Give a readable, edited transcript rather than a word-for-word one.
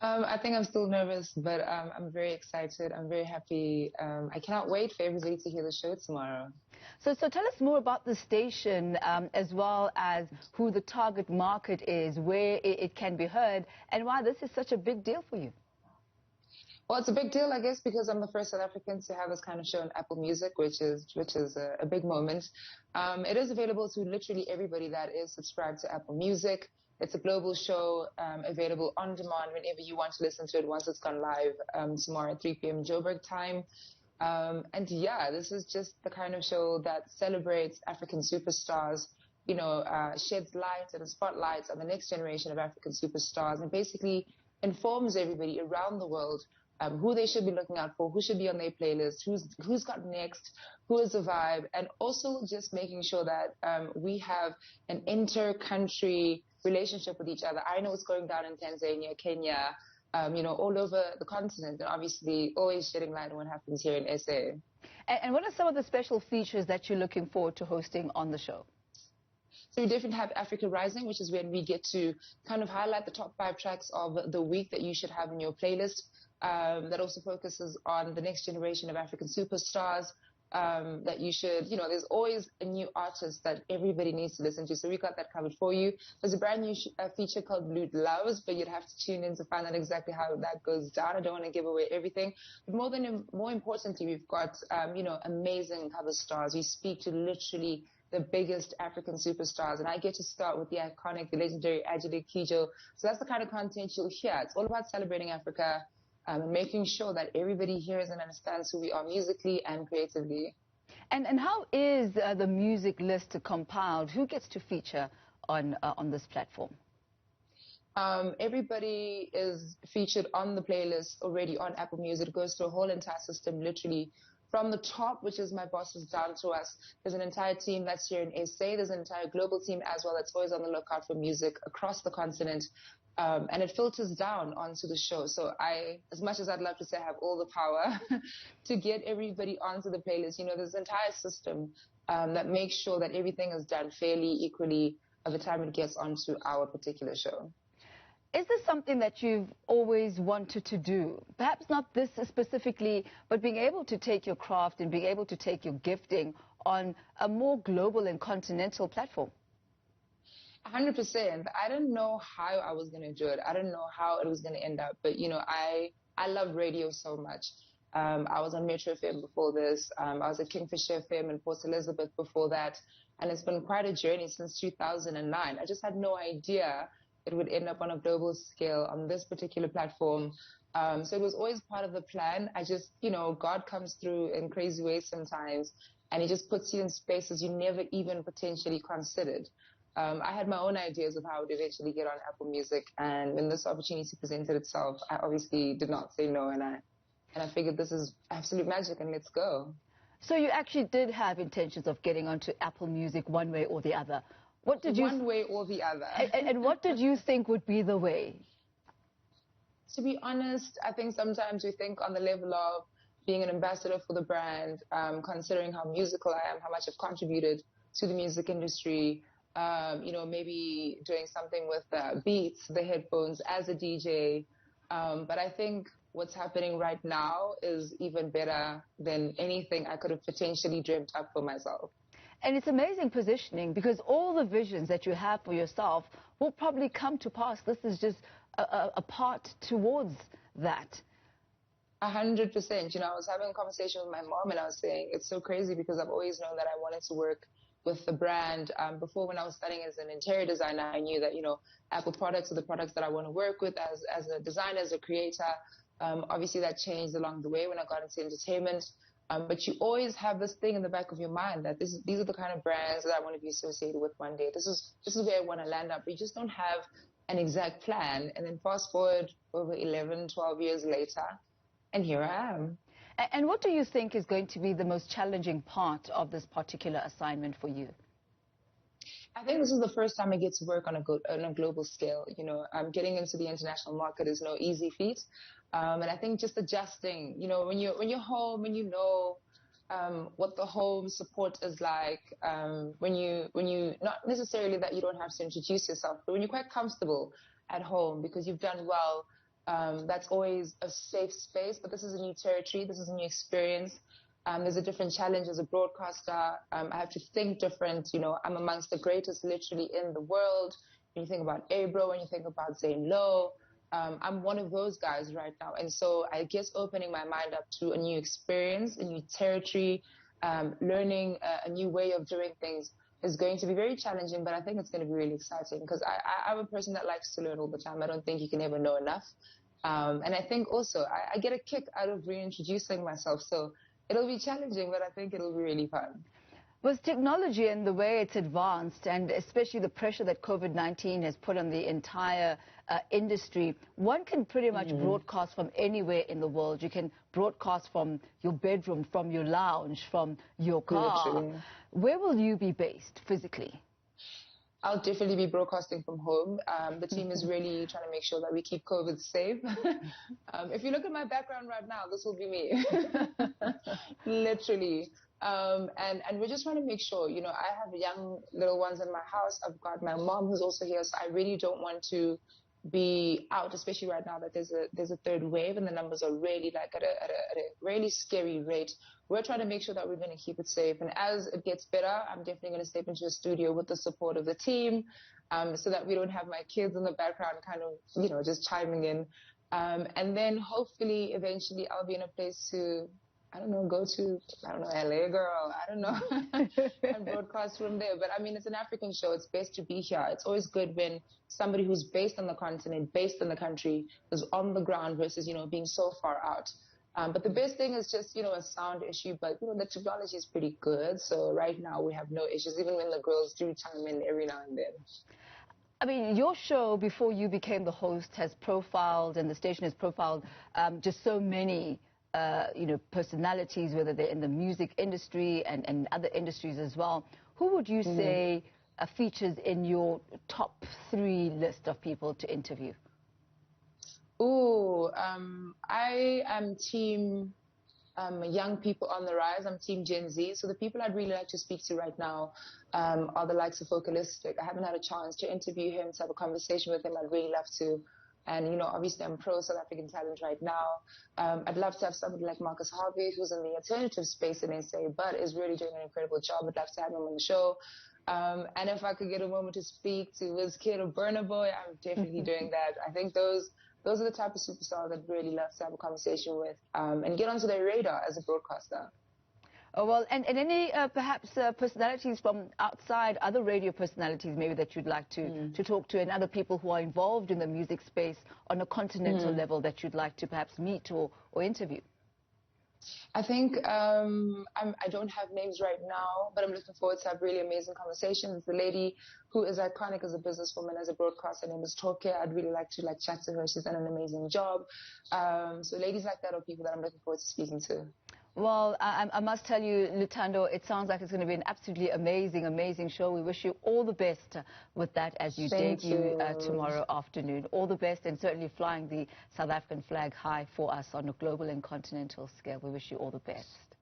I think I'm still nervous, but I'm very excited. I'm very happy. I cannot wait for everybody to hear the show tomorrow. So tell us more about the station, as well as who the target market is, where it can be heard, and why this is such a big deal for you. Well, it's a big deal, I guess, because I'm the first South African to have this kind of show on Apple Music, which is a big moment. It is available to literally everybody that is subscribed to Apple Music. It's a global show, available on demand whenever you want to listen to it once it's gone live tomorrow at 3 p.m. Joburg time. And yeah, this is just the kind of show that celebrates African superstars, sheds light and a spotlight on the next generation of African superstars, and basically informs everybody around the world who they should be looking out for, who should be on their playlist, who's got next, who is the vibe, and also just making sure that we have an inter-country relationship with each other. I know what's going down in Tanzania, Kenya, all over the continent, and obviously always shedding light on what happens here in SA. And what are some of the special features that you're looking forward to hosting on the show? So we definitely have Africa Rising, which is when we get to kind of highlight the top 5 tracks of the week that you should have in your playlist. That also focuses on the next generation of African superstars. That you should, there's always a new artist that everybody needs to listen to. So we got that covered for you. There's a brand new feature called Loot Loves, but you'd have to tune in to find out exactly how that goes down. I don't want to give away everything. But more importantly, we've got, amazing cover stars. We speak to literally the biggest African superstars. And I get to start with the iconic, the legendary Angelique Kidjo. So that's the kind of content you'll hear. It's all about celebrating Africa, and making sure that everybody hears and understands who we are musically and creatively. And how is the music list compiled? Who gets to feature on this platform? Everybody is featured on the playlist already on Apple Music. It goes through a whole entire system, literally from the top, which is my bosses, down to us. There's an entire team that's here in SA. There's an entire global team as well that's always on the lookout for music across the continent. And it filters down onto the show. So as much as I'd love to say I have all the power to get everybody onto the playlist, there's an entire system that makes sure that everything is done fairly, equally, by the time it gets onto our particular show. Is this something that you've always wanted to do? Perhaps not this specifically, but being able to take your craft and being able to take your gifting on a more global and continental platform? 100%. I didn't know how I was going to do it. I didn't know how it was going to end up. But, I love radio so much. I was on Metro FM before this. I was at Kingfisher FM in Port Elizabeth before that. And it's been quite a journey since 2009. I just had no idea it would end up on a global scale on this particular platform. So it was always part of the plan. I just, God comes through in crazy ways sometimes. And he just puts you in spaces you never even potentially considered. I had my own ideas of how I would eventually get on Apple Music, and when this opportunity presented itself, I obviously did not say no, and I figured this is absolute magic, and let's go. So you actually did have intentions of getting onto Apple Music one way or the other. One way or the other. And what did you think would be the way? To be honest, I think sometimes we think on the level of being an ambassador for the brand, considering how musical I am, how much I've contributed to the music industry. Maybe doing something with beats, the headphones as a DJ. But I think what's happening right now is even better than anything I could have potentially dreamt up for myself. And it's amazing positioning, because all the visions that you have for yourself will probably come to pass. This is just a part towards that. 100%. I was having a conversation with my mom, and I was saying it's so crazy because I've always known that I wanted to work with the brand. Before, when I was studying as an interior designer, I knew that, Apple products are the products that I want to work with as a designer, as a creator. Obviously, that changed along the way when I got into entertainment. But you always have this thing in the back of your mind that these are the kind of brands that I want to be associated with one day. This is where I want to land up. But you just don't have an exact plan. And then fast forward over 11, 12 years later, and here I am. And what do you think is going to be the most challenging part of this particular assignment for you? I think this is the first time I get to work on a global scale. Getting into the international market is no easy feat. And I think just adjusting, when you're home and what the home support is like, when you not necessarily that you don't have to introduce yourself, but when you're quite comfortable at home because you've done well That's always a safe space, but this is a new territory. This is a new experience. There's a different challenge as a broadcaster. I have to think different. You know, I'm amongst the greatest literally in the world. When you think about Abro, when you think about Zane Lowe, I'm one of those guys right now. And so I guess opening my mind up to a new experience, a new territory, learning a new way of doing things is going to be very challenging, but I think it's going to be really exciting because I'm a person that likes to learn all the time. I don't think you can ever know enough. And I think also I get a kick out of reintroducing myself. So it'll be challenging, but I think it'll be really fun. With technology and the way it's advanced, and especially the pressure that COVID-19 has put on the entire industry, one can pretty much broadcast from anywhere in the world. You can broadcast from your bedroom, from your lounge, from your car. Literally. Where will you be based physically? I'll definitely be broadcasting from home. The team is really trying to make sure that we keep COVID safe. If you look at my background right now, this will be me. Literally. And we're just trying to make sure, you know, I have young little ones in my house. I've got my mom who's also here. So I really don't want to be out, especially right now that there's a third wave and the numbers are really like at a really scary rate. We're trying to make sure that we're going to keep it safe. And as it gets better, I'm definitely going to step into a studio with the support of the team, so that we don't have my kids in the background kind of, you know, just chiming in. And then hopefully eventually I'll be in a place to, I don't know, go to, I don't know, LA, girl, I don't know, and broadcast from there. But I mean, it's an African show. It's best to be here. It's always good when somebody who's based on the continent, based in the country, is on the ground versus, you know, being so far out. But the best thing is just, you know, a sound issue. But, you know, the technology is pretty good. So right now we have no issues, even when the girls do chime in every now and then. I mean, your show, before you became the host, has profiled, and the station has profiled just so many you know, personalities, whether they're in the music industry and other industries as well. Who would you say features in your top 3 list of people to interview? Ooh, I am team young people on the rise. I'm team Gen Z. So the people I'd really like to speak to right now are the likes of Vocalistic. I haven't had a chance to interview him, to have a conversation with him. I'd really love to. And, you know, obviously I'm pro South African talent right now. I'd love to have somebody like Marcus Harvey, who's in the alternative space in SA, but is really doing an incredible job. I'd love to have him on the show. And if I could get a moment to speak to Wizkid or Burna Boy, I'm definitely doing that. I think those are the type of superstars I'd really love to have a conversation with, and get onto their radar as a broadcaster. Oh, well, and any perhaps personalities from outside, other radio personalities maybe that you'd like to talk to, and other people who are involved in the music space on a continental level that you'd like to perhaps meet or interview? I think I don't have names right now, but I'm looking forward to have really amazing conversations. The lady who is iconic as a businesswoman, as a broadcaster, her name is Toke. I'd really like to chat to her. She's done an amazing job. So ladies like that are people that I'm looking forward to speaking to. Well, I must tell you, Luthando, it sounds like it's going to be an absolutely amazing show. We wish you all the best with that as you debut tomorrow afternoon. All the best, and certainly flying the South African flag high for us on a global and continental scale. We wish you all the best.